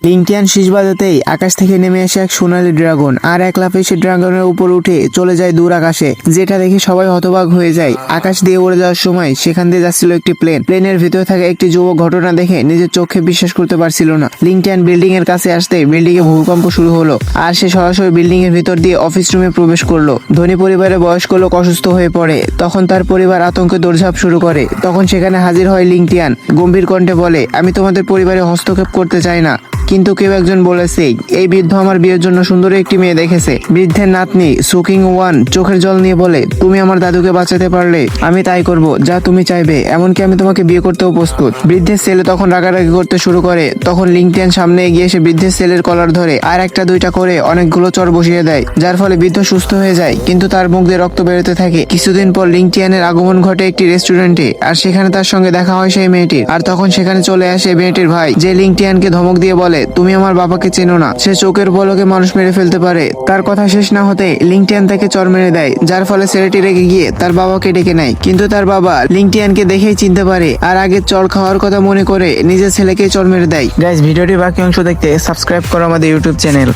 লিংটিয়ান শীষ বাজাতেই আকাশ থেকে নেমে আসে এক সোনালী ড্রাগন আর এক লাফে সে ড্রাগনের উপর উঠে চলে যায় দূর আকাশে, যেটা দেখে সবাই হতবাক হয়ে যায়। আকাশ দিয়ে উড়ে যাওয়ার সময় সেখান দিয়ে যাচ্ছিল একটি প্লেন। প্লেনের ভিতরে থাকা একটি যুবক ঘটনা দেখে নিজের চোখে বিশ্বাস করতে পারছিল না। লিংটিয়ান বিল্ডিং এর কাছে আসতে বিল্ডিং এ ভূমিকম্প শুরু হলো আর সে সরাসরি বিল্ডিং এর ভিতর দিয়ে অফিস রুমে প্রবেশ করলো। ধনী পরিবারের বয়স্ক লোক অসুস্থ হয়ে পড়ে, তখন তার পরিবার আতঙ্কে দৌড়ঝাঁপ শুরু করে। তখন সেখানে হাজির হয় লিংটিয়ান, গম্ভীর কণ্ঠে বলে, আমি তোমাদের পরিবারে হস্তক্ষেপ করতে চাই না, কিন্তু কেউ একজন বলেছে এই বৃদ্ধ আমার বিয়ের জন্য সুন্দর একটি মেয়ে দেখেছে। বৃদ্ধের নাতনি সুকিং ওয়ান চোখের জল নিয়ে বলে, তুমি আমার দাদুকে বাঁচাতে পারলে আমি তাই করব যা তুমি চাইবে, এমনকি আমি তোমাকে বিয়ে করতেও প্রস্তুত। বৃদ্ধের ছেলে তখন রাগারাগি করতে শুরু করে। তখন লিংটিয়ান সামনে এগিয়ে এসে বৃদ্ধের ছেলের কলার ধরে আর একটা দুইটা করে অনেকগুলো চড় বসিয়ে দেয়, যার ফলে বৃদ্ধ সুস্থ হয়ে যায়, কিন্তু তার মুখ দিয়ে রক্ত বেরোতে থাকে। কিছুদিন পর লিংটিয়ানের আগমন ঘটে একটি রেস্টুরেন্টে, আর সেখানে তার সঙ্গে দেখা হয় সেই মেয়েটির। আর তখন সেখানে চলে আসে মেয়েটির ভাই, যে লিংটিয়ানকে ধমক দিয়ে বলে, তুমি আমার বাবাকে চেনো না, সে চোখের পলকে মানুষ মেরে ফেলতে পারে। তার কথা শেষ না হতে লিংটিয়ান তাকে চড় মেরে দেয়, যার ফলে ছেলেটি রেগে গিয়ে তার বাবাকে ডেকে নেয়। কিন্তু তার বাবা লিংটিয়ানকে দেখেই চিনতে পারে আর আগে চড় খাওয়ার কথা মনে করে নিজের ছেলেকে চড় মেরে দেয়। গাইস, ভিডিওটির বাকি অংশ দেখতে সাবস্ক্রাইব করো আমাদের ইউটিউব চ্যানেল।